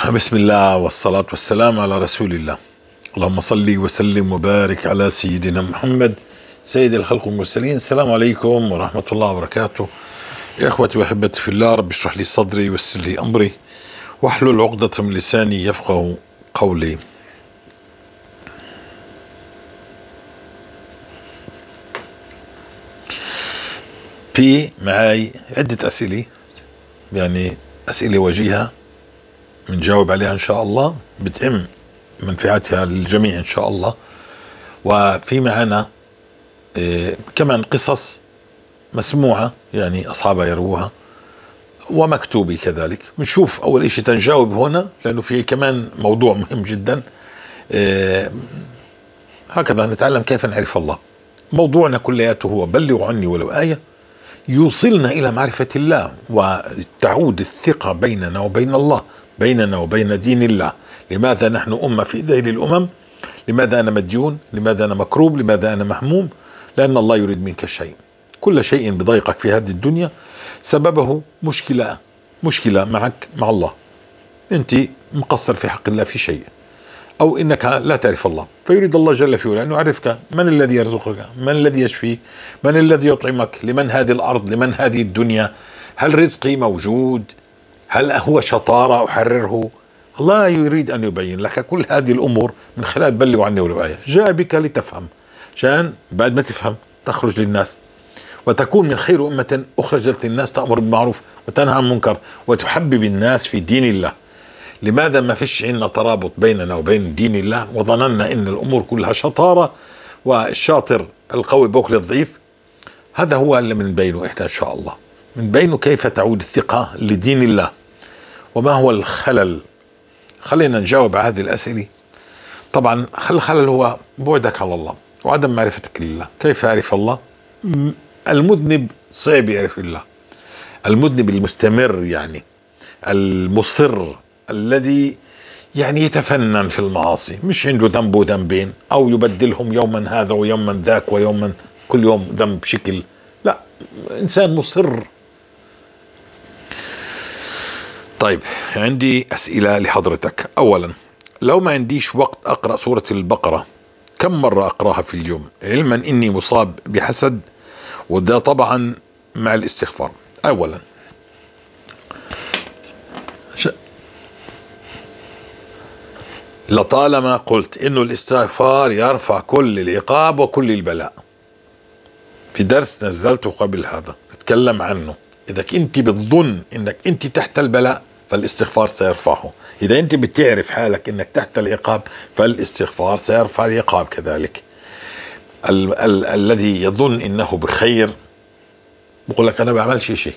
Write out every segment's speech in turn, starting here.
بسم الله والصلاة والسلام على رسول الله. اللهم صل وسلم وبارك على سيدنا محمد سيد الخلق والمرسلين. السلام عليكم ورحمة الله وبركاته. يا إخوتي وأحبتي في الله، رب اشرح لي صدري ويسر لي أمري واحلل عقدة من لساني يفقه قولي. في معي عدة أسئلة، يعني أسئلة وجيهة بنجاوب عليها إن شاء الله، بتهم منفعتها للجميع إن شاء الله. وفي معنا كمان قصص مسموعة، يعني أصحابها يروها، ومكتوبة كذلك. بنشوف أول إشي تنجاوب هنا، لأنه في كمان موضوع مهم جدا. هكذا نتعلم كيف نعرف الله. موضوعنا كلياته هو بلغوا عني ولو آية، يوصلنا إلى معرفة الله وتعود الثقة بيننا وبين الله، بيننا وبين دين الله. لماذا نحن أمة في ذيل الأمم؟ لماذا أنا مديون؟ لماذا أنا مكروب؟ لماذا أنا مهموم؟ لأن الله يريد منك شيء. كل شيء بضايقك في هذه الدنيا سببه مشكلة معك مع الله. أنت مقصر في حق الله في شيء، أو إنك لا تعرف الله، فيريد الله جل في علاه أن يعرفك من الذي يرزقك، من الذي يشفيك، من الذي يطعمك، لمن هذه الأرض، لمن هذه الدنيا، هل رزقي موجود، هل هو شطارة أحرره. الله يريد أن يبين لك كل هذه الأمور من خلال بلغوا عني ولو آية. جاء بك لتفهم، عشان بعد ما تفهم تخرج للناس وتكون من خير أمة أخرجت للناس، تأمر بالمعروف وتنهى عن المنكر وتحبب الناس في دين الله. لماذا ما فيش عندنا ترابط بيننا وبين دين الله، وظننا ان الامور كلها شطارة والشاطر القوي بوكل الضعيف؟ هذا هو اللي من بينه احنا ان شاء الله، من بينه كيف تعود الثقة لدين الله وما هو الخلل. خلينا نجاوب على هذه الأسئلة. طبعا الخلل هو بعدك على الله وعدم معرفتك لله. كيف أعرف الله؟ المذنب صعب يعرف الله. المذنب المستمر، يعني المصر، الذي يعني يتفنن في المعاصي، مش عنده ذنب وذنبين، أو يبدلهم يوما هذا ويوما ذاك ويوما كل يوم ذنب بشكل، لا، إنسان مصر. طيب، عندي أسئلة لحضرتك. أولا، لو ما عنديش وقت أقرأ سورة البقرة، كم مرة أقرأها في اليوم، علما إني مصاب بحسد، وده طبعا مع الاستغفار؟ أولا، لطالما قلت إنه الاستغفار يرفع كل العقاب وكل البلاء. في درس نزلته قبل هذا اتكلم عنه. إذا أنت بتظن إنك أنت تحت البلاء فالاستغفار سيرفعه. إذا أنت بتعرف حالك إنك تحت العقاب فالاستغفار سيرفع العقاب كذلك. الذي يظن إنه بخير بقول لك أنا بعملش شيء،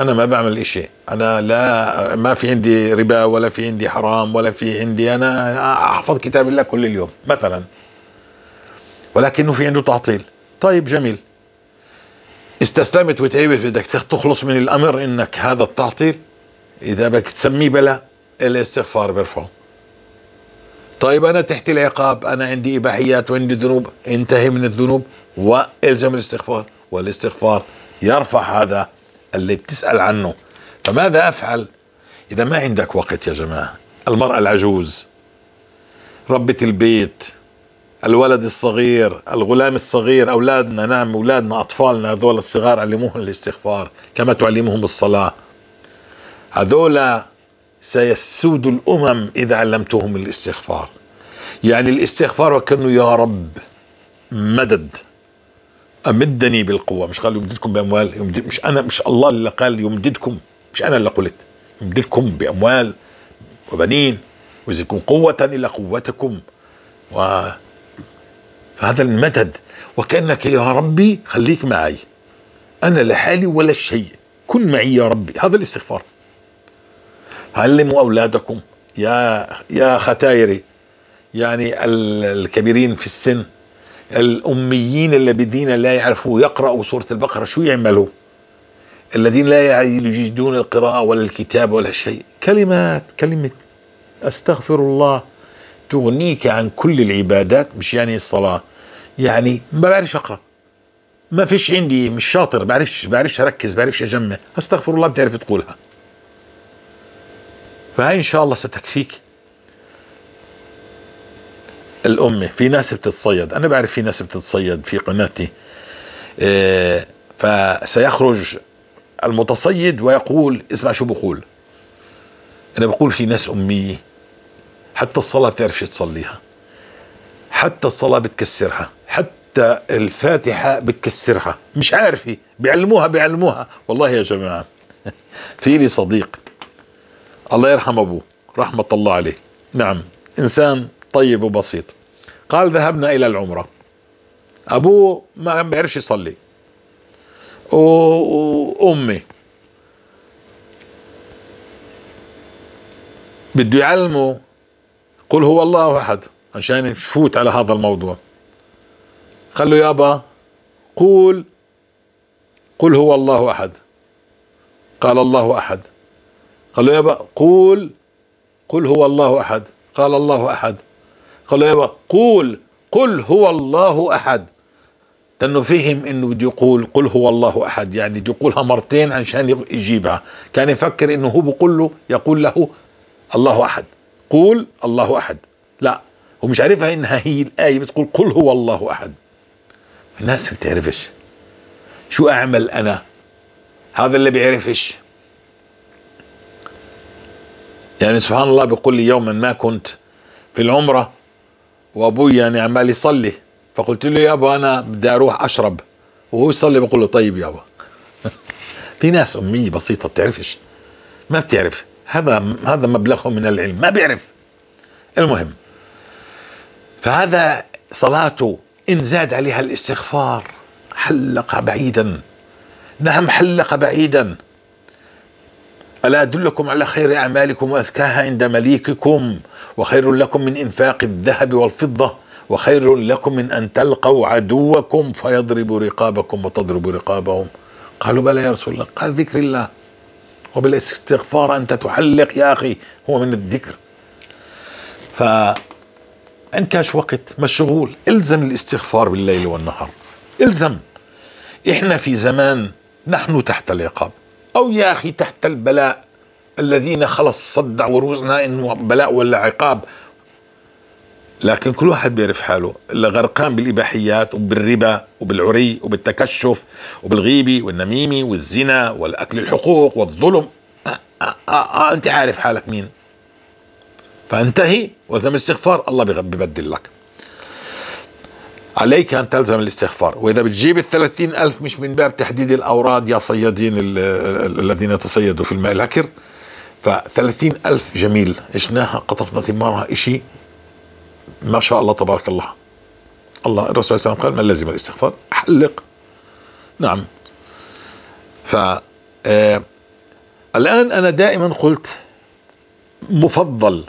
أنا ما بعمل شيء، أنا لا، ما في عندي ربا ولا في عندي حرام ولا في عندي، أنا أحفظ كتاب الله كل اليوم مثلا، ولكنه في عنده تعطيل. طيب جميل، استسلمت وتعبت، بدك تخلص من الأمر إنك هذا التعطيل، إذا بدك تسميه بلاء الاستغفار بيرفعه. طيب أنا تحت العقاب، أنا عندي إباحيات وعندي ذنوب، انتهي من الذنوب والزم الاستغفار، والاستغفار يرفع هذا اللي بتسأل عنه. فماذا أفعل إذا ما عندك وقت يا جماعة؟ المرأة العجوز، ربة البيت، الولد الصغير، الغلام الصغير، أولادنا، نعم أولادنا، أطفالنا هذول الصغار علموهم الاستغفار كما تعلمهم الصلاة. هذول سيسود الأمم إذا علمتهم الاستغفار. يعني الاستغفار وكأنه يا رب مدد، أمدني بالقوة، مش قال يمددكم بأموال، مش أنا، مش الله اللي قال يمددكم، مش أنا اللي قلت، يمددكم بأموال وبنين ويزيدكم قوة إلى قوتكم. فهذا المدد، وكأنك يا ربي خليك معي، أنا لحالي ولا شيء، كن معي يا ربي. هذا الاستغفار. علموا أولادكم يا ختايري، يعني الكبيرين في السن، الأميين الذين لا يعرفوا يقرأوا سورة البقرة، شو يعملوا؟ الذين لا يجيدون القراءة ولا الكتاب ولا شيء، كلمة أستغفر الله تغنيك عن كل العبادات. مش يعني الصلاة، يعني ما بعرفش أقرأ، ما فيش عندي، مش شاطر، بعرفش أركز، بعرفش أجمع، أستغفر الله بتعرف تقولها. فهي إن شاء الله ستكفيك الأمة. في ناس بتتصيد، أنا بعرف في ناس بتتصيد في قناتي، فسيخرج المتصيد ويقول اسمع شو بقول. أنا بقول في ناس أمية، حتى الصلاة بتعرفش تصليها، حتى الصلاة بتكسرها، حتى الفاتحة بتكسرها، مش عارفة، بيعلموها. والله يا جماعة في لي صديق الله يرحم أبوه رحمة الله عليه، نعم إنسان طيب وبسيط، قال ذهبنا إلى العمرة، أبوه ما بيعرفش يصلي، وأمي بده يعلمه قل هو الله أحد عشان يفوت على هذا الموضوع. قال له يابا قل هو الله أحد. قال الله أحد. قال له يابا قل هو الله أحد. قال الله أحد. قال له يابا قل هو الله أحد. لأنه فهم إنه بده يقول قل هو الله أحد، يعني بده يقولها مرتين عشان يجيبها. كان يفكر إنه هو يقول له الله أحد، قول الله أحد. لا، هو مش عارفها إنها هي الآية بتقول قل هو الله أحد. الناس ما بتعرفش. شو أعمل أنا؟ هذا اللي بيعرفش. يعني سبحان الله، بيقول لي يوما ما كنت في العمرة وأبوي يعني عمال يصلي، فقلت له يابا أنا بدي أروح أشرب، وهو يصلي بقول له طيب يابا. في ناس أمية بسيطة بتعرفش، ما بتعرف، هذا مبلغهم من العلم، ما بيعرف. المهم، فهذا صلاته إن زاد عليها الاستغفار حلق بعيدا. نعم حلق بعيدا. ألا أدلكم على خير أعمالكم وأزكاها عند مليككم وخير لكم من إنفاق الذهب والفضة وخير لكم من أن تلقوا عدوكم فيضربوا رقابكم وتضربوا رقابهم. قالوا بلى يا رسول الله. قال ذكر الله وبالاستغفار أنت تحلق يا أخي، هو من الذكر. فإن كاش وقت مشغول إلزم الاستغفار بالليل والنهار، إلزم. إحنا في زمان نحن تحت العقاب، أو يا أخي تحت البلاء، الذين خلص صدع وروزنا إنه بلاء ولا عقاب. لكن كل واحد بيعرف حاله، اللي غرقان بالإباحيات وبالربا وبالعري وبالتكشف وبالغيبة والنميمة والزنا والأكل الحقوق والظلم. أنت عارف حالك مين. فانتهي والزم الاستغفار، الله بيبدل لك. عليك أن تلزم الاستغفار. وإذا بتجيب 30,000 مش من باب تحديد الأوراد يا صيادين الذين يتصيدوا في الماء العكر، ف30,000 جميل عشناها، قطفنا ثمارها، إشي ما شاء الله تبارك الله. الرسول صلى الله عليه وسلم قال من لزم الاستغفار حلق. نعم. الآن أنا دائما قلت مفضل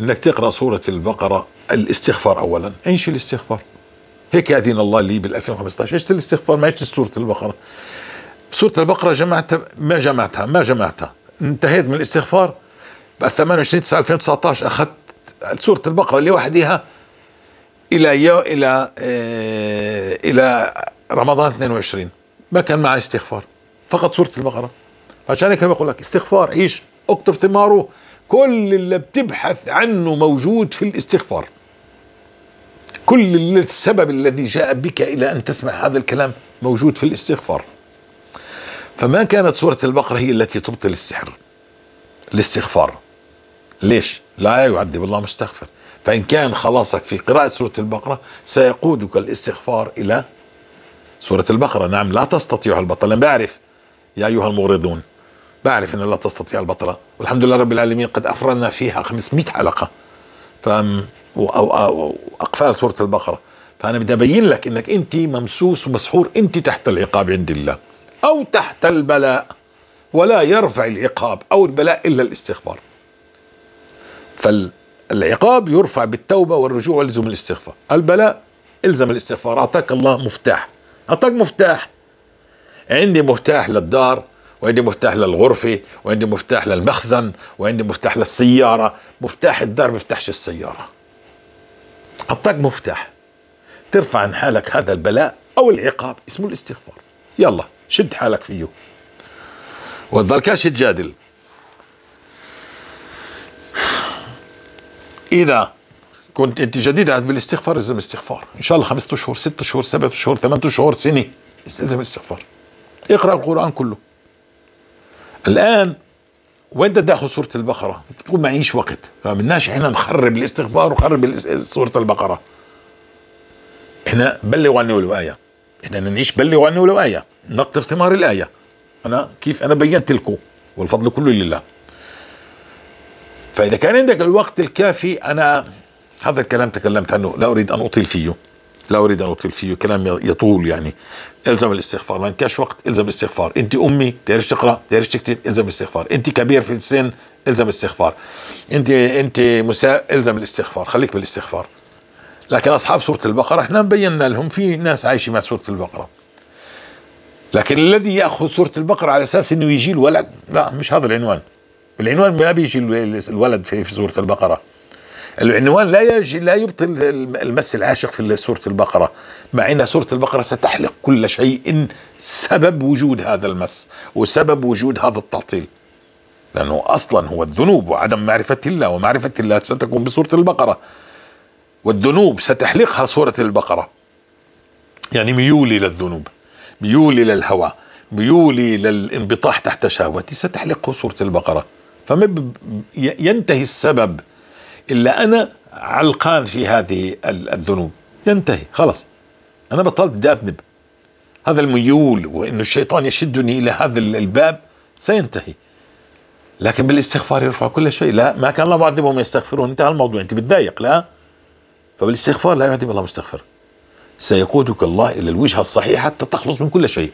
انك تقرأ سورة البقرة الاستغفار اولا. ايش الاستغفار؟ هيك اذن الله لي بال 2015. ايش الاستغفار؟ ما ايش سورة البقرة. سورة البقرة ما جمعتها. انتهيت من الاستغفار ب 28/9/2019، اخذت سورة البقرة لوحدها الى رمضان 22، ما كان معي استغفار، فقط سورة البقرة. عشان هيك بقول لك استغفار، عيش، اكتب ثماره. كل اللي بتبحث عنه موجود في الاستغفار. كل السبب الذي جاء بك إلى أن تسمع هذا الكلام موجود في الاستغفار. فما كانت سورة البقرة هي التي تبطل السحر، الاستغفار. ليش؟ لا يعذب الله مستغفر. فإن كان خلاصك في قراءة سورة البقرة سيقودك الاستغفار إلى سورة البقرة. نعم لا تستطيع البطل. أنا بعرف يا أيها المغرضون، بعرف أن لا تستطيع البطلة، والحمد لله رب العالمين قد أفردنا فيها 500 حلقة أو أقفال سورة البقرة. فأنا بدي أبين لك أنك أنت ممسوس ومسحور، أنت تحت العقاب عند الله أو تحت البلاء، ولا يرفع العقاب أو البلاء إلا الاستغفار. فالعقاب يرفع بالتوبة والرجوع ولزم الاستغفار. البلاء إلزم الاستغفار. أعطاك الله مفتاح، أعطاك مفتاح. عندي مفتاح للدار، وعندي مفتاح للغرفة، وعندي مفتاح للمخزن، وعندي مفتاح للسيارة. مفتاح الدار بيفتحش السيارة. أعطاك مفتاح ترفع عن حالك هذا البلاء أو العقاب، اسمه الاستغفار. يلا شد حالك فيه وتظلكاش تجادل. إذا كنت أنت جديد بالاستغفار الزم استغفار، إن شاء الله 5 أشهر 6 أشهر 7 أشهر 8 أشهر سنة، الزم الاستغفار. اقرأ القرآن كله. الآن وين بدك تاخذ سورة البقرة؟ بتقول معيش وقت، ما بدناش احنا نخرب الاستغفار ونخرب سورة البقرة. احنا بلغوا عني ولو آية، احنا نعيش بلغوا عني ولو آية، نقطف ثمار الآية. أنا بينت لكم والفضل كله لله. فإذا كان عندك الوقت الكافي، أنا هذا الكلام تكلمت عنه، لا أريد أن أطيل فيه، كلام يطول يعني. الزم الاستغفار، ما كاش وقت الزم الاستغفار. انت امي تعرفش تقرا تعرفش تكتب، الزم الاستغفار. انت كبير في السن، الزم الاستغفار. انت مساء، الزم الاستغفار، خليك بالاستغفار. لكن اصحاب سوره البقره احنا بينا لهم في ناس عايشه مع سوره البقره، لكن الذي ياخذ سوره البقره على اساس انه يجي الولد، لا، مش هذا العنوان. العنوان ما بيجي الولد في سوره البقره. العنوان لا يبطل المس العاشق في سورة البقرة، مع أن سورة البقرة ستحلق كل شيء سبب وجود هذا المس وسبب وجود هذا التعطيل، لأنه أصلا هو الذنوب وعدم معرفة الله، ومعرفة الله ستكون بسورة البقرة، والذنوب ستحلقها سورة البقرة. يعني ميولي للذنوب، ميولي للهوى، ميولي للانبطاح تحت شهوتي، ستحلقه سورة البقرة. فما ينتهي السبب إلا أنا علقان في هذه الذنوب، ينتهي خلاص، أنا بطلت بدي أذنب. هذا الميول وإنه الشيطان يشدني إلى هذا الباب سينتهي. لكن بالاستغفار يرفع كل شيء. لا، ما كان الله معذبهم يستغفرون، انتهى الموضوع. أنت بتضايق، لا، فبالاستغفار لا يعذب الله مستغفر، سيقودك الله إلى الوجهة الصحيحة حتى تخلص من كل شيء.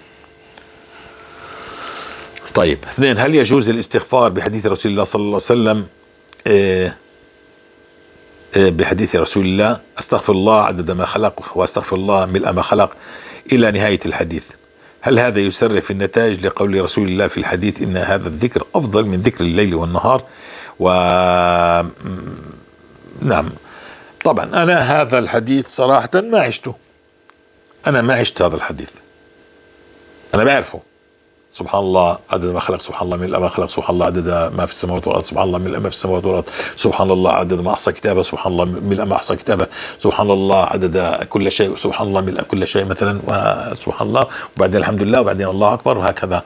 طيب، 2، هل يجوز الاستغفار بحديث رسول الله صلى الله عليه وسلم؟ بحديث رسول الله: استغفر الله عدد ما خلق واستغفر الله ملء ما خلق، إلى نهاية الحديث. هل هذا يسرع في النتائج لقول رسول الله في الحديث إن هذا الذكر أفضل من ذكر الليل والنهار؟ نعم، طبعا أنا هذا الحديث صراحة ما عشته، أنا ما عشت هذا الحديث، أنا بعرفه. سبحان الله عدد ما خلق، سبحان الله ملء ما خلق، سبحان الله عدد ما في السماوات والارض، سبحان الله ملء ما في السماوات والارض، سبحان الله عدد ما احصى كتابه، سبحان الله ملء ما احصى كتابه، سبحان الله عدد كل شيء، سبحان الله ملء كل شيء مثلا، وسبحان الله، وبعدين الحمد لله، وبعدين الله اكبر، وهكذا.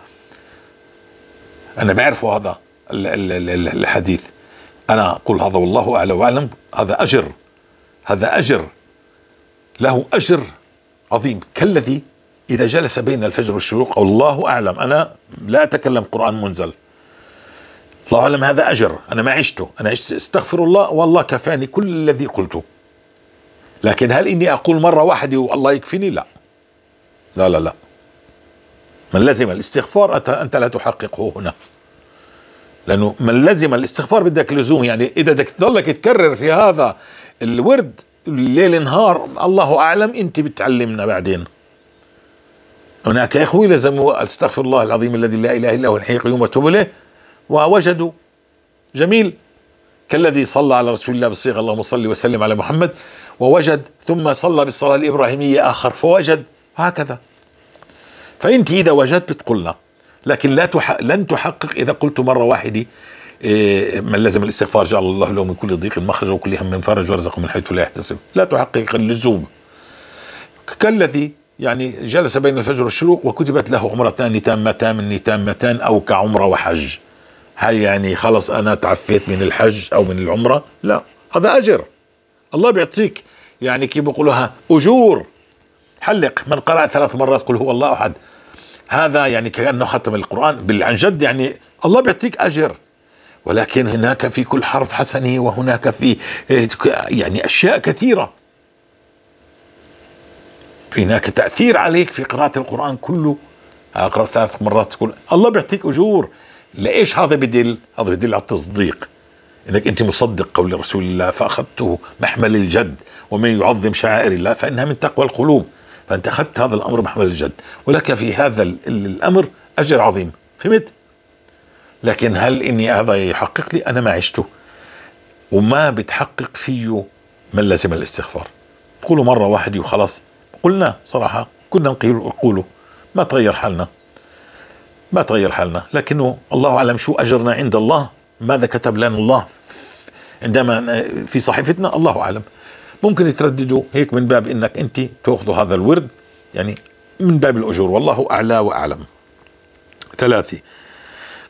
انا بعرفه هذا الحديث. انا اقول هذا والله اعلى واعلم، هذا اجر، هذا اجر له اجر عظيم، كالذي إذا جلس بين الفجر والشروق، أو الله أعلم، أنا لا أتكلم قرآن منزل، الله أعلم، هذا أجر أنا ما عشته. أنا عشت استغفر الله والله كفاني كل الذي قلته، لكن هل إني أقول مرة واحدة والله يكفيني؟ لا لا لا لا. من لزم الاستغفار أنت لا تحققه هنا، لأنه من لزم الاستغفار بدك لزوم. يعني إذا بدك تضلك تكرر في هذا الورد ليل نهار، الله أعلم، أنت بتعلمنا بعدين. هناك إخوة لزموا استغفر الله العظيم الذي لا إله إلا هو الحي القيوم وأتوب إليه، ووجدوا جميل، كالذي صلى على رسول الله بالصيغة اللهم صل وسلم على محمد، ووجد، ثم صلى بالصلاة الإبراهيمية آخر فوجد، هكذا. فأنت إذا وجدت بتقولنا، لكن لن تحقق إذا قلت مرة واحدة من لزم الاستغفار جعل الله له من كل ضيق مخرج وكل هم فرج ورزقه من حيث لا يحتسب. لا تحقق اللزوم. كالذي يعني جلس بين الفجر والشروق وكتبت له عمرتان تامتان أو كعمرة وحج. هل يعني خلص أنا تعفيت من الحج أو من العمرة؟ لا، هذا أجر الله بيعطيك، يعني كيف بيقولوها أجور. حلق من قرأ 3 مرات قل هو الله أحد، هذا يعني كأنه ختم القرآن عن جد، يعني الله بيعطيك أجر. ولكن هناك في كل حرف حسنة، وهناك في يعني أشياء كثيرة، في هناك تأثير عليك في قراءة القرآن كله. أقرأ 3 مرات تقول الله بيعطيك أجور. لإيش هذا بدل؟ هذا بدل على التصديق، إنك أنت مصدق قول رسول الله فأخذته محمل الجد، ومن يعظم شعائر الله فإنها من تقوى القلوب. فأنت أخذت هذا الأمر محمل الجد، ولك في هذا الأمر أجر عظيم. فهمت؟ لكن هل إني هذا يحقق لي؟ أنا ما عشته، وما بتحقق فيه من لازم الاستغفار. تقولوا مرة واحدة وخلاص. قلنا صراحة كنا نقوله، ما تغير حالنا، لكنه الله أعلم شو أجرنا عند الله، ماذا كتب لنا الله عندما في صحيفتنا الله أعلم. ممكن ترددوا هيك من باب انك انت تاخذوا هذا الورد، يعني من باب الاجور، والله اعلى واعلم. 3،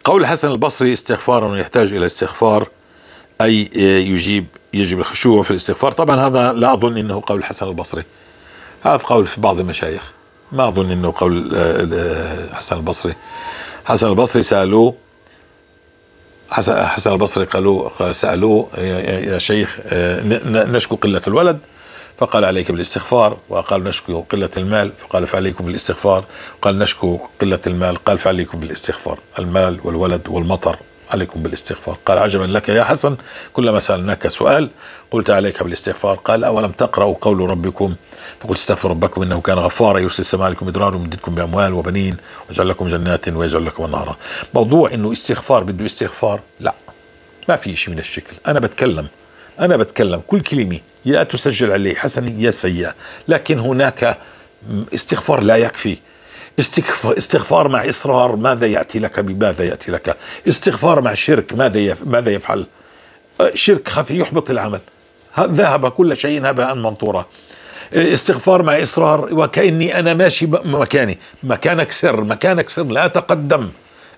قول الحسن البصري استغفار يحتاج الى استغفار، اي يجب الخشوع في الاستغفار. طبعا هذا لا اظن انه قول الحسن البصري، هذا قول في بعض المشايخ، ما اظن انه قول الحسن البصري. حسن البصري سالوه، حسن البصري سألوه يا شيخ نشكو قلة الولد، فقال عليك بالاستغفار. وقال نشكو قلة المال، فقال فعليكم بالاستغفار. قال نشكو قلة المال، قال فعليكم بالاستغفار. المال والولد والمطر، عليكم بالاستغفار. قال عجبا لك يا حسن، كلما سألناك سؤال قلت عليك بالاستغفار. قال أولم تقرأوا قول ربكم فقلت استغفر ربكم إنه كان غفارا يرسل السماء عليكم مدرارا ويمددكم بأموال وبنين ويجعل لكم جنات ويجعل لكم أنهارا. موضوع إنه استغفار بده استغفار، لا، ما في شيء من الشكل. أنا بتكلم كل كلمة يا تسجل عليه حسنة يا سيئة، لكن هناك استغفار لا يكفي. استغفار مع إصرار ماذا يأتي لك؟ بماذا يأتي لك؟ استغفار مع شرك ماذا يفعل؟ شرك خفي يحبط العمل، ذهب كل شيء هباء منثورا. استغفار مع إصرار وكأني أنا ماشي مكاني، مكانك سر لا تقدم.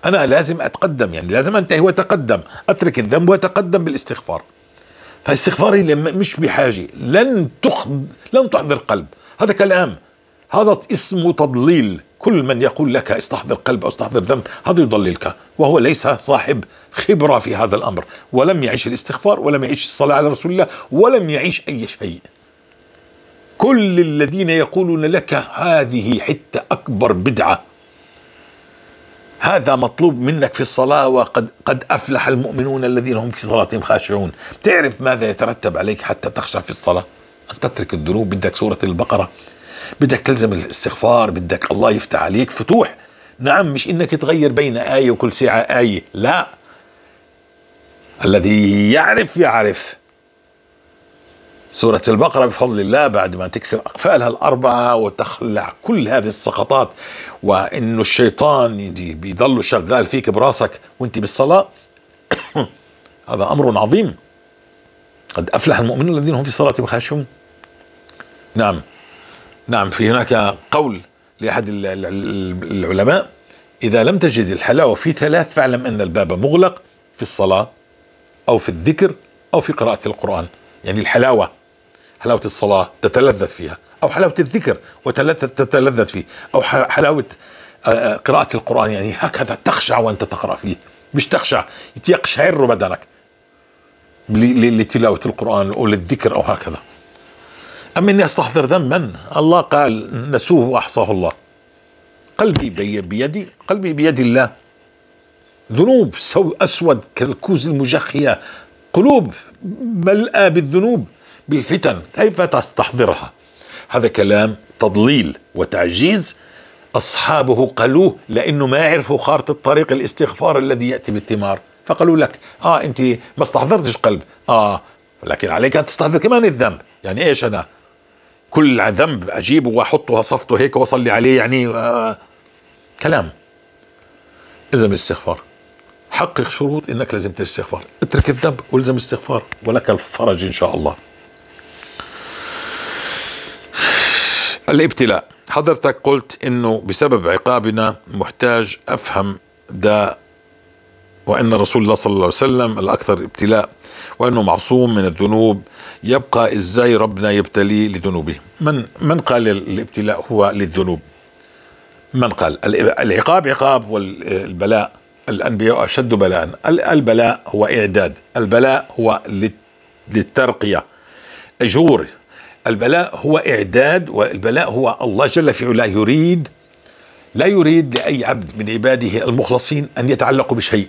أنا لازم أتقدم، يعني لازم أنتهي وأتقدم، أترك الذنب وأتقدم بالاستغفار. فاستغفاري مش بحاجة، لن تحضر قلب، هذا كلام، هذا اسمه تضليل. كل من يقول لك استحضر قلب أو استحضر ذنب هذا يضللك، وهو ليس صاحب خبرة في هذا الأمر، ولم يعيش الاستغفار، ولم يعيش الصلاة على رسول الله، ولم يعيش أي شيء. كل الذين يقولون لك هذه حتى أكبر بدعة، هذا مطلوب منك في الصلاة، وقد أفلح المؤمنون الذين هم في صلاتهم خاشعون. تعرف ماذا يترتب عليك حتى تخشع في الصلاة؟ أن تترك الذنوب. بدك سورة البقرة، بدك تلزم الاستغفار، بدك الله يفتح عليك فتوح. نعم، مش إنك تغير بين آية وكل ساعة آية، لا، الذي يعرف. سورة البقرة بفضل الله بعد ما تكسر أقفالها الأربعة وتخلع كل هذه السقطات، وإنه الشيطان بيضل شغال فيك براسك وانت بالصلاة هذا أمر عظيم. قد أفلح المؤمنون الذين هم في صلاتهم خاشعون. نعم، في هناك قول لأحد العلماء: إذا لم تجد الحلاوة في 3 فاعلم أن الباب مغلق، في الصلاة أو في الذكر أو في قراءة القرآن. يعني حلاوة الصلاة تتلذذ فيها، أو حلاوة الذكر تتلذذ فيه، أو حلاوة قراءة القرآن، يعني هكذا تخشع وأنت تقرأ فيه، مش تخشع يقشعر بدنك لتلاوة القرآن أو للذكر أو هكذا. أما إني أستحضر ذنبا، الله قال نسوه وأحصاه الله. قلبي بيد الله. ذنوب أسود كالكوز المجخية، قلوب ملأى بالذنوب بالفتن، كيف تستحضرها؟ هذا كلام تضليل وتعجيز. أصحابه قالوه لأنه ما يعرفوا خارطة الطريق الاستغفار الذي يأتي بالثمار، فقالوا لك أنت ما استحضرتش قلب، لكن عليك أن تستحضر كمان الذنب. يعني إيش؟ أنا كل ذنب أجيبه وأحطه وصفته هيك وأصلي عليه، يعني كلام. إلزم الاستغفار، حقق شروط إنك لازم تستغفر، اترك الذنب والزم الاستغفار ولك الفرج إن شاء الله. الابتلاء، حضرتك قلت إنه بسبب عقابنا محتاج أفهم ده، وأن رسول الله صلى الله عليه وسلم الأكثر ابتلاء، وأنه معصوم من الذنوب، يبقى إزاي ربنا يبتلي لذنوبه؟ من قال الابتلاء هو للذنوب؟ من قال العقاب عقاب والبلاء الأنبياء أشد بلاء؟ البلاء هو إعداد، البلاء هو للترقية، أجور. البلاء هو إعداد، والبلاء هو الله جل في علاه لا يريد لأي عبد من عباده المخلصين أن يتعلقوا بشيء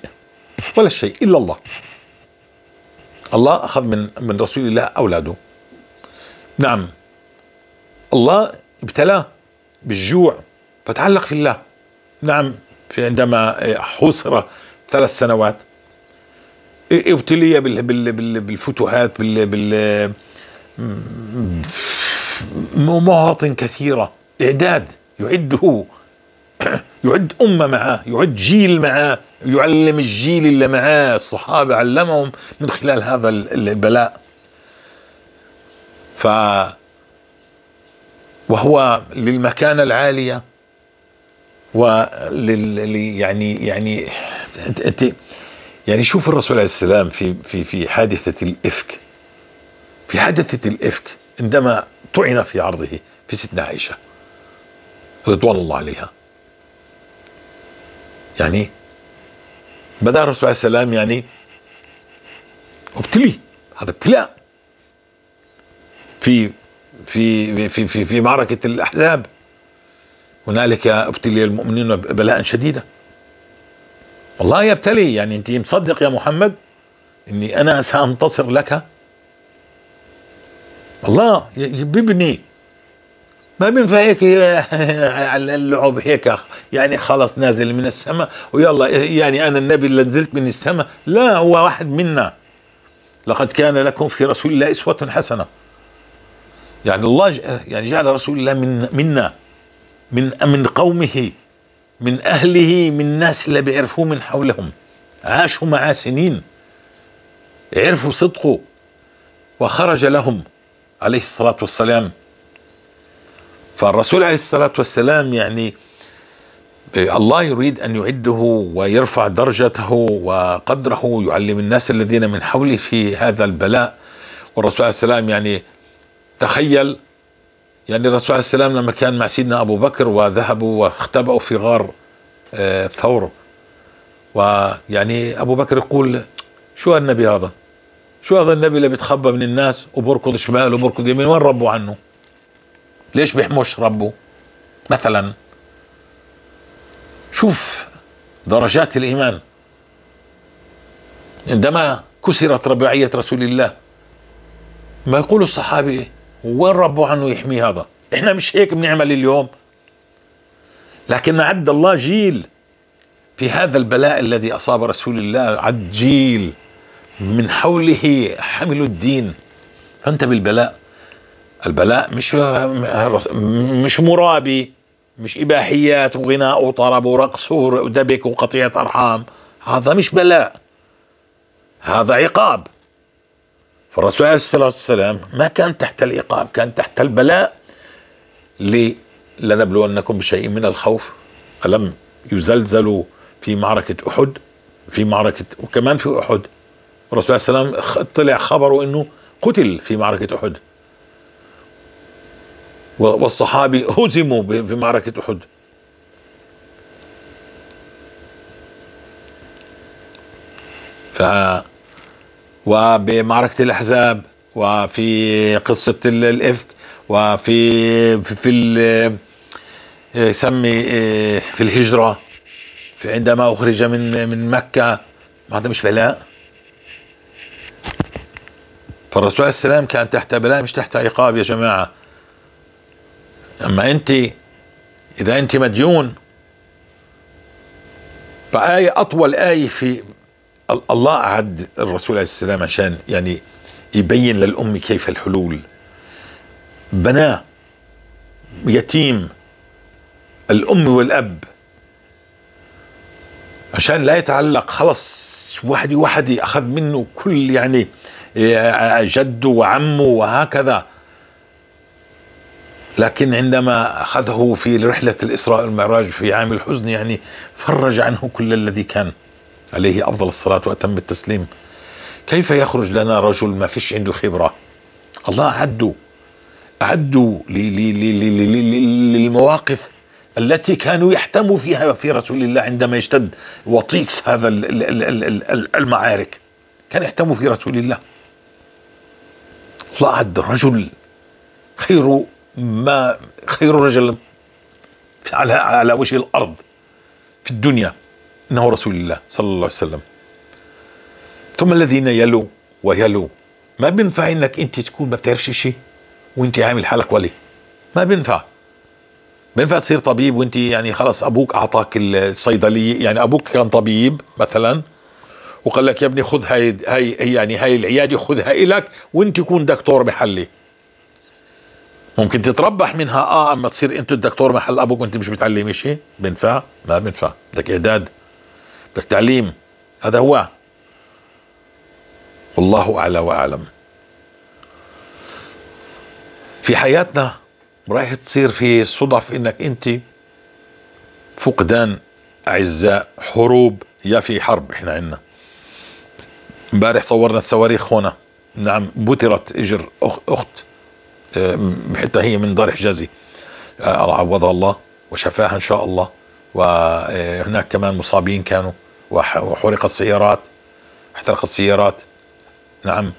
ولا شيء إلا الله. الله أخذ من رسول الله أولاده. نعم، الله ابتلاه بالجوع فتعلق في الله. نعم، عندما حوصر 3 سنوات ابتلي بالفتوحات مواطن كثيرة، إعداد يعده يعد أمة معاه، يعد جيل معاه، يعلم الجيل اللي معاه. الصحابة علمهم من خلال هذا البلاء. وهو للمكانة العالية يعني شوف الرسول عليه السلام في حادثة الإفك، في حادثة الإفك عندما طعن في عرضه في ستنا عائشة رضوان الله عليها، يعني بدأ الرسول عليه السلام يعني ابتلي، هذا ابتلاء في معركة الأحزاب. هنالك ابتلي المؤمنين بلاء شديدا. والله يبتلي، يعني انت مصدق يا محمد اني انا سأنتصر لك؟ الله بيبني، ما بينفع هيك على اللعب هيك، يعني خلص نازل من السماء ويلا يعني انا النبي اللي نزلت من السماء. لا، هو واحد منا. لقد كان لكم في رسول الله أسوة حسنة. يعني الله يعني جعل رسول الله منا، من قومه، من أهله، من الناس اللي بيعرفوه من حولهم، عاشوا معاه سنين، عرفوا صدقه، وخرج لهم عليه الصلاة والسلام. فالرسول عليه الصلاة والسلام يعني الله يريد أن يعده ويرفع درجته وقدره، يعلم الناس الذين من حوله في هذا البلاء. والرسول عليه السلام يعني تخيل، يعني الرسول عليه السلام لما كان مع سيدنا أبو بكر وذهبوا واختبأوا في غار ثور، ويعني أبو بكر يقول شو النبي هذا؟ شو هذا النبي اللي بيتخبى من الناس وبركض شمال وبركض يمين؟ وين ربوا عنه؟ ليش بيحموش ربه مثلا؟ شوف درجات الإيمان. عندما كسرت رباعية رسول الله ما يقول الصحابي وين ربوا عنه يحمي هذا؟ احنا مش هيك بنعمل اليوم، لكن عد الله جيل في هذا البلاء الذي أصاب رسول الله، عد جيل من حوله حملوا الدين. فأنت بالبلاء، البلاء مش مرابي، مش إباحيات وغناء وطرب ورقص ودبك وقطيعة أرحام. هذا مش بلاء، هذا عقاب. فالرسول عليه الصلاة والسلام ما كان تحت العقاب، كان تحت البلاء. لنبلونكم بشيء من الخوف. ألم يزلزلوا في معركة أحد، وكمان في أحد الرسول عليه السلام طلع خبره أنه قتل في معركة أحد، والصحابي هزموا في معركة أحد. وبمعركة الأحزاب، وفي قصة الإفك، وفي يسمي في الهجرة، عندما أخرج من مكة. هذا مش بلاء؟ فالرسول عليه السلام كان تحت بلاء مش تحت عقاب يا جماعة. أما أنت إذا أنت مديون، فآية أطول آية في الله أعد الرسول عليه السلام عشان يعني يبين للأم كيف الحلول. بناه يتيم الأم والأب عشان لا يتعلق، خلص وحدي أخذ منه كل يعني جده وعمه وهكذا. لكن عندما أخذه في رحلة الإسراء والمعراج في عام الحزن يعني فرج عنه كل الذي كان عليه أفضل الصلاة وأتم التسليم. كيف يخرج لنا رجل ما فيش عنده خبرة؟ الله أعدوا للمواقف التي كانوا يحتموا فيها في رسول الله عندما يشتد وطيس هذا المعارك، كان يحتموا في رسول الله. الله أعد رجل خير رجل على وجه الأرض في الدنيا إنه رسول الله صلى الله عليه وسلم. ثم الذين يلوا ويلوا. ما بينفع إنك أنت تكون ما بتعرفش شيء وأنت عامل حالك ولي، ما بينفع تصير طبيب وأنت يعني خلاص أبوك أعطاك الصيدلية، يعني أبوك كان طبيب مثلا وقال لك يا ابني خذ هاي العيادة خذها إلك وأنت تكون دكتور محلي. ممكن تتربح منها اما تصير انت الدكتور محل ابوك وانت مش بتعلمي شيء، بينفع؟ ما بينفع، بدك اعداد، بدك تعليم، هذا هو. والله اعلى واعلم. في حياتنا رايح تصير في صدف انك انت فقدان اعزاء، حروب، يا في حرب. احنا عندنا امبارح صورنا الصواريخ هنا، نعم، بترت اجر اخت حتى هي من دار حجازي، عوضها الله وشفاها ان شاء الله. وهناك كمان مصابين كانوا، وحرقت سيارات، احترقت سيارات، نعم.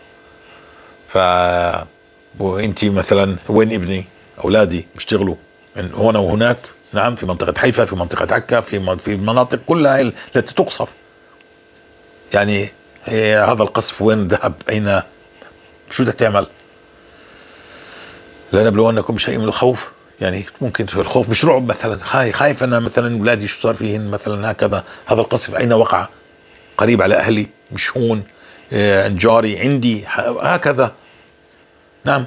وانتي مثلا وين ابني؟ اولادي بيشتغلوا من هنا وهناك، نعم، في منطقة حيفا، في منطقة عكا، في المناطق كلها التي تقصف. يعني هذا القصف وين ذهب؟ اين؟ شو بدك تعمل؟ لا نبلونكم بشيء من الخوف، يعني ممكن في الخوف مش رعب مثلا، خايف انا مثلا اولادي شو صار فيهن مثلا هكذا. هذا القصف اين وقع؟ قريب على اهلي، مش هون، عند جاري، عندي، هكذا، نعم.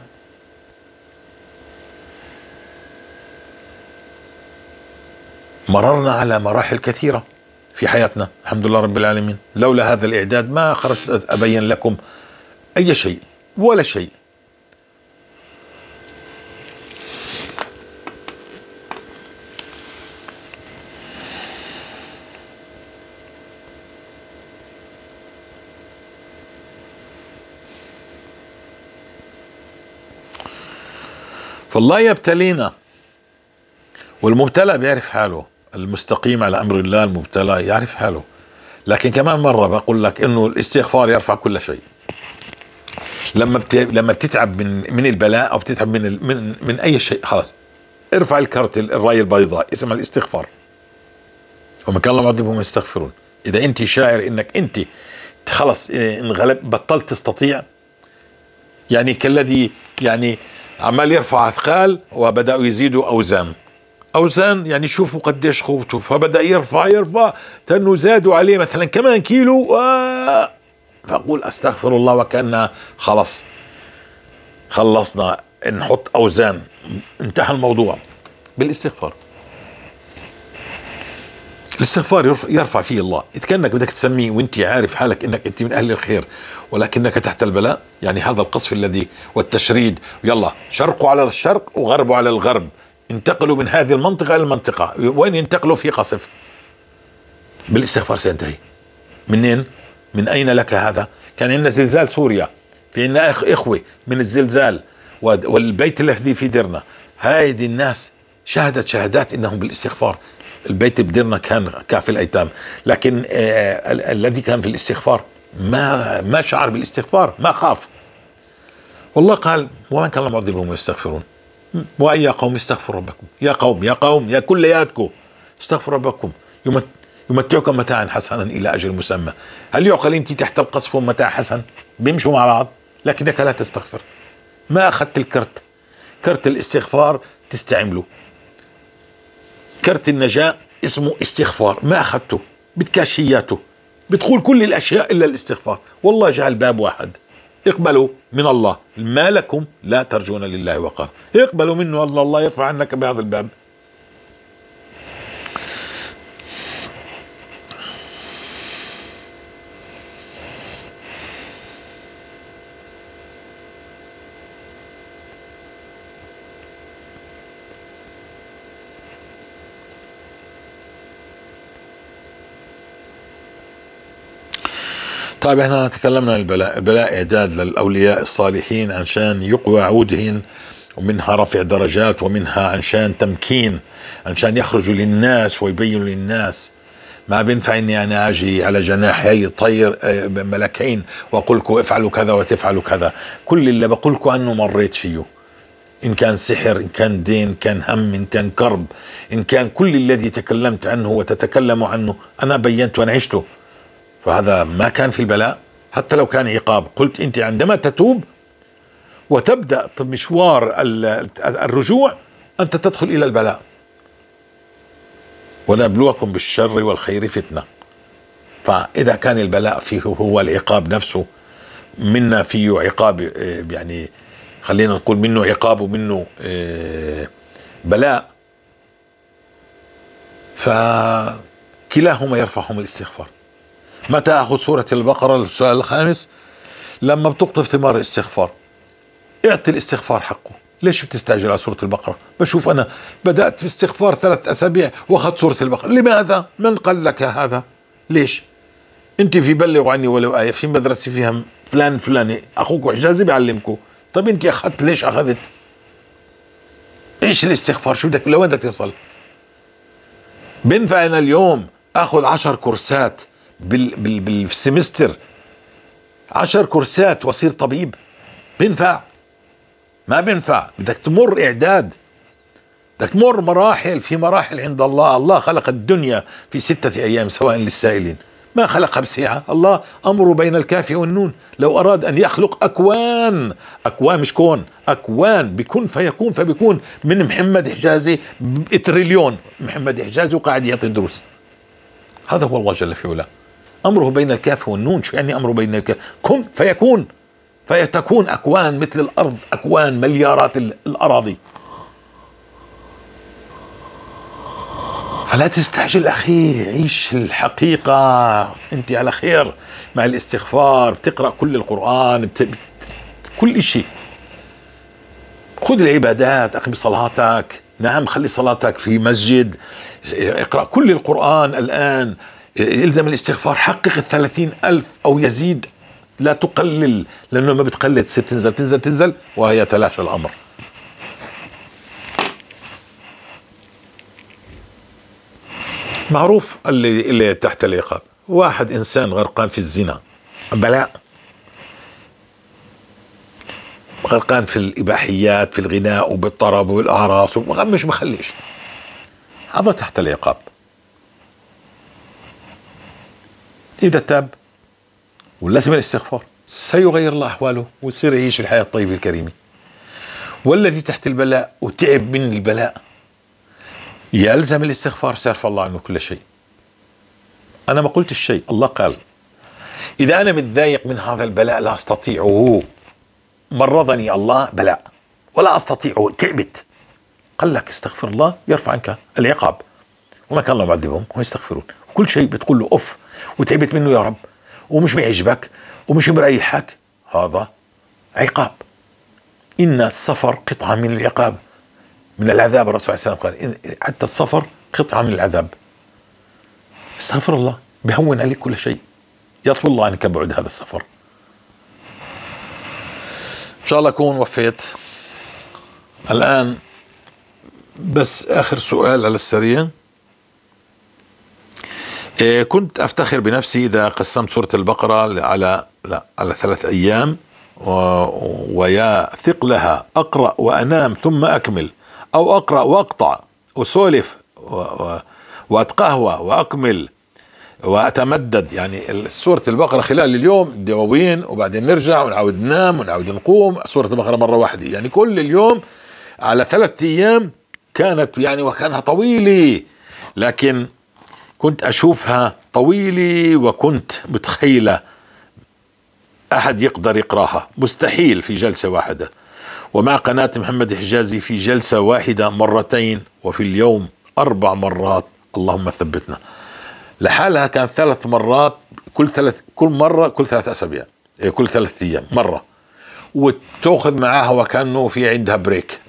مررنا على مراحل كثيرة في حياتنا، الحمد لله رب العالمين. لولا هذا الإعداد ما خرجت أبين لكم أي شيء ولا شيء. فالله يبتلينا، والمبتلى بيعرف حاله، المستقيم على أمر الله المبتلى يعرف حاله. لكن كمان مرة بقول لك إنه الاستغفار يرفع كل شيء. لما بتتعب من البلاء أو بتتعب من أي شيء، خلاص ارفع الكرت، الراية البيضاء اسمها الاستغفار. ومن كان الله معذبهم يستغفرون. إذا أنت شاعر إنك أنت خلاص انغلب، بطلت تستطيع، يعني كالذي يعني عمال يرفع أثقال وبدأوا يزيدوا أوزان، يعني شوفوا قديش قوته، فبدأ يرفع تنو زادوا عليه مثلا كمان كيلو، فأقول أستغفر الله، وكأننا خلص خلصنا نحط أوزان، انتهى الموضوع. بالاستغفار، الاستغفار يرفع فيه الله. إذا كأنك بدك تسميه وانت عارف حالك انك انت من اهل الخير، ولكنك تحت البلاء، يعني هذا القصف الذي والتشريد، يلا شرقوا على الشرق وغربوا على الغرب، انتقلوا من هذه المنطقة إلى المنطقة، وين ينتقلوا؟ في قصف. بالاستغفار سينتهي. منين؟ من أين لك هذا؟ كان عندنا زلزال سوريا، في عندنا إخوة من الزلزال، والبيت الذي في درنا، هذه الناس شهدت شهادات إنهم بالاستغفار. البيت بدرنا كان كافي الأيتام، لكن الذي كان في الاستغفار ما شعر بالاستغفار، ما خاف. والله قال ومن كان معذبهم يستغفرون، ويا قوم استغفروا ربكم، يا قوم يا كلياتكم استغفروا ربكم يمتعكم متاعا حسنا الى اجل مسمى. هل يعقل انت تحت القصف ومتاع حسن بيمشوا مع بعض؟ لكنك لا تستغفر. ما اخذت كرت الاستغفار تستعمله، كرت النجاة اسمه استغفار، ما اخذته بتكاشياته، بتقول كل الاشياء الا الاستغفار. والله جعل باب واحد، اقبلوا من الله ما لكم لا ترجون لله وقار، اقبلوا منه، الله يرفع عنك بهذا الباب. طيب احنا تكلمنا عن البلاء اعداد للاولياء الصالحين عشان يقوى عودهم، ومنها رفع درجات، ومنها عشان تمكين، عشان يخرجوا للناس ويبينوا للناس. ما بينفع اني انا اجي على جناحي طير ملكين واقول لكم افعلوا كذا وتفعلوا كذا. كل اللي بقول لكم عنه مريت فيه، ان كان سحر، ان كان دين، ان كان هم، ان كان كرب، ان كان كل الذي تكلمت عنه وتتكلم عنه انا بينت وانا عشته. فهذا ما كان في البلاء، حتى لو كان عقاب. قلت انت عندما تتوب وتبدأ مشوار الرجوع انت تدخل الى البلاء. ونبلوكم بالشر والخير فتنة. فاذا كان البلاء فيه هو العقاب نفسه، منا فيه عقاب يعني خلينا نقول منه عقاب ومنه بلاء، فكلاهما يرفعهم الاستغفار. متى أخذ سورة البقرة؟ السؤال الخامس، لما بتقطف ثمار الاستغفار اعطي الاستغفار حقه. ليش بتستعجل على سورة البقرة؟ بشوف أنا بدأت باستغفار 3 أسابيع وأخذت سورة البقرة، لماذا؟ من قال لك هذا؟ ليش؟ أنت في بلغوا عني ولو آية في مدرسة فيها فلان فلاني أخوك حجازي بيعلمكم، طيب أنت أخذت، ليش أخذت؟ إيش الاستغفار؟ شو بدك لوين بدك تصل؟ بينفع أنا اليوم أخذ 10 كورسات بالسمستر، 10 كورسات وأصير طبيب؟ بينفع؟ ما بينفع. بدك تمر إعداد، بدك تمر مراحل، في مراحل عند الله. الله خلق الدنيا في 6 أيام سواء للسائلين، ما خلقها بساعة. الله أمره بين الكاف والنون. لو أراد أن يخلق أكوان، أكوان مش كون، أكوان بكون فيكون، فبيكون من محمد حجازي تريليون محمد حجازي وقاعد يعطي دروس. هذا هو الله جل في علاه، أمره بين الكاف والنون. شو يعني أمره بين الكاف؟ كن فيكون، فيتكون أكوان مثل الأرض، أكوان مليارات الأراضي. فلا تستعجل أخي، عيش الحقيقة. أنت على خير مع الاستغفار، بتقرأ كل القرآن، كل شيء. خذ العبادات، أقم صلاتك، نعم خلي صلاتك في مسجد، اقرأ كل القرآن الآن، الزم الاستغفار، حقق 30,000 أو يزيد، لا تقلل، لأنه ما بتقلل تصير تنزل تنزل تنزل وهي تلاشى الأمر. معروف اللي تحت العقاب، واحد إنسان غرقان في الزنا، بلاء، غرقان في الإباحيات، في الغناء وبالطرب والأعراس، مش مخليش، هذا تحت العقاب. إذا تاب ولازم الاستغفار سيغير الله أحواله ويصير يعيش الحياة الطيبة الكريمة. والذي تحت البلاء وتعب من البلاء يلزم الاستغفار، سيرفع الله عنه كل شيء. أنا ما قلت الشيء، الله قال. إذا أنا متضايق من هذا البلاء لا أستطيعه، مرضني الله بلاء ولا أستطيعه، تعبت، قال لك استغفر الله يرفع عنك العقاب. وما كان الله معذبهم هم يستغفرون. كل شيء بتقول له أف وتعبت منه يا رب ومش بيعجبك ومش مريحك، هذا عقاب. إن السفر قطعة من العقاب، من العذاب. الرسول صلى الله عليه وسلم قال حتى السفر قطعة من العذاب. استغفر الله بهون عليك كل شيء، يطول الله عنك بعد هذا السفر. إن شاء الله أكون وفيت الآن. بس آخر سؤال على السريع. كنت أفتخر بنفسي إذا قسمت سورة البقرة على 3 أيام، ويا ثقلها أقرأ وأنام ثم أكمل، أو أقرأ وأقطع وسولف وأتقهوى وأكمل وأتمدد. يعني سورة البقرة خلال اليوم دواوين، وبعدين نرجع ونعود ننام ونعود نقوم. سورة البقرة مرة واحدة، يعني كل اليوم على 3 أيام كانت يعني، وكانها طويلة، لكن كنت أشوفها طويلة وكنت متخيلة أحد يقدر يقراها، مستحيل في جلسة واحدة. ومع قناة محمد حجازي في جلسة واحدة 2 مرات، وفي اليوم 4 مرات، اللهم ثبتنا. لحالها كان 3 مرات، كل مرة كل 3 أسابيع، كل 3 أيام مرة، وتأخذ معاها وكأنه في عندها بريك،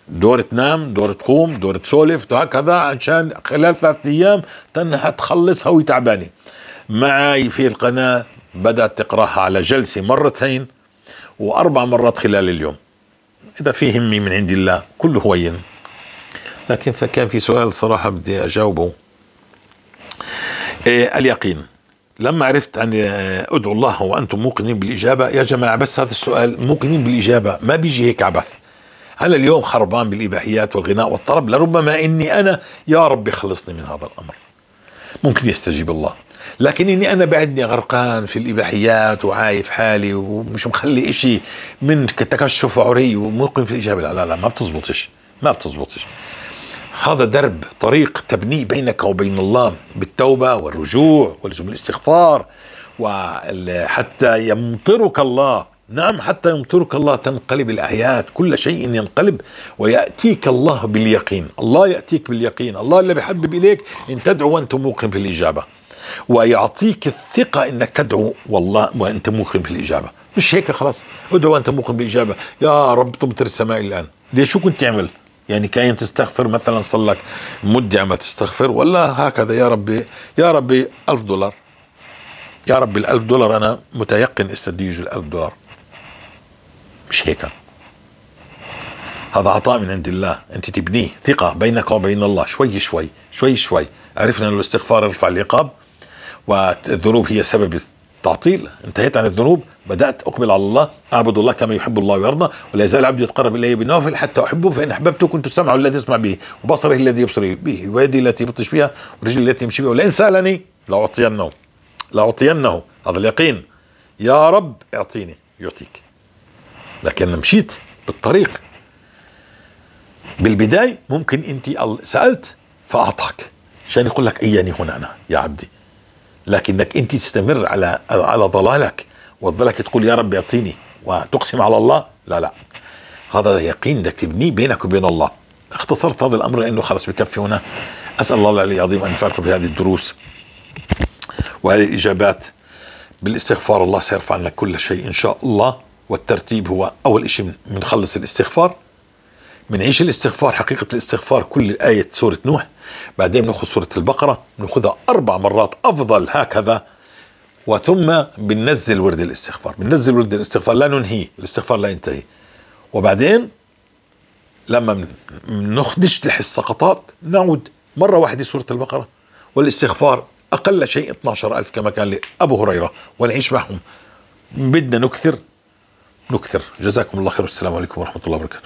دور تنام، دور تقوم، دور تسولف، هكذا، عشان خلال 3 أيام تنها تخلصها وتعبانة. معي في القناة بدأت تقرأها على جلسة 2 مرات و4 مرات خلال اليوم. إذا في همي من عند الله كله هين. لكن فكان في سؤال صراحة بدي أجاوبه. اليقين، لما عرفت أن أدعو الله وأنتم موقنين بالإجابة، يا جماعة بس هذا السؤال، موقنين بالإجابة ما بيجي هيك عبث. أنا اليوم خربان بالإباحيات والغناء والطرب، لربما إني أنا يا رب خلصني من هذا الأمر، ممكن يستجيب الله. لكن إني أنا بعدني غرقان في الإباحيات وعايف حالي ومش مخلي إشي من تكشف وعري وموقن في الإجابة، لا لا لا، ما بتزبطش، ما بتزبطش. هذا درب طريق تبنيه بينك وبين الله بالتوبة والرجوع ولزوم الاستغفار، وحتى يمطرك الله نعم حتى يمطرك الله تنقلب الآيات، كل شيء ينقلب ويأتيك الله باليقين. الله يأتيك باليقين، الله اللي بيحبب إليك إن تدعو وأنت موقن بالإجابة، ويعطيك الثقة إنك تدعو والله وأنت موقن بالإجابة. مش هيك خلاص ادعو وأنت موقن بالإجابة، يا رب تمطر السماء الآن. ليش؟ شو كنت تعمل؟ يعني كاين تستغفر مثلا، صار لك مدة ما تستغفر، ولا هكذا يا ربي يا ربي $1000، يا ربي $1000 أنا متيقن استدي يجوا $1000. مش هيك، هذا عطاء من عند الله، أنت تبنيه ثقة بينك وبين الله شوي شوي شوي شوي. عرفنا أن الاستغفار يرفع العقاب، والذنوب هي سبب التعطيل. انتهيت عن الذنوب، بدأت أقبل على الله، أعبد الله كما يحب الله ويرضى، ولا يزال عبدي يتقرب إلي بالنوافل حتى أحبه، فإن أحببته كنت سمعه الذي يسمع به، وبصره الذي يبصر به، ويدي التي يبطش بها، ورجلي التي يمشي بها، ولئن سألني لأعطينه. هذا اليقين، يا رب اعطيني يعطيك. لكن مشيت بالطريق بالبداية، ممكن انت سألت فأعطاك عشان يقول لك اياني هنا انا يا عبدي، لكنك انت تستمر على ضلالك وتظلك تقول يا رب اعطيني وتقسم على الله، لا، هذا يقين بدك تبنيه بينك وبين الله. اختصرت هذا الامر لانه خلص بكفي هنا. اسال الله العلي العظيم ان ينفعكم بهذه الدروس وهذه الاجابات. بالاستغفار الله سيرفع لك كل شيء ان شاء الله. والترتيب هو اول شيء بنخلص الاستغفار، بنعيش الاستغفار، حقيقة الاستغفار كل آية سورة نوح، بعدين بنأخذ سورة البقرة بنأخذها 4 مرات أفضل هكذا، وثم بننزل ورد الاستغفار، لا ننهي الاستغفار، لا ينتهي. وبعدين لما نشلح السقطات نعود مرة واحدة سورة البقرة، والاستغفار أقل شيء 12,000 كما كان لأبو هريرة، ونعيش معهم. بدنا نكثر. جزاكم الله خير، والسلام عليكم ورحمة الله وبركاته.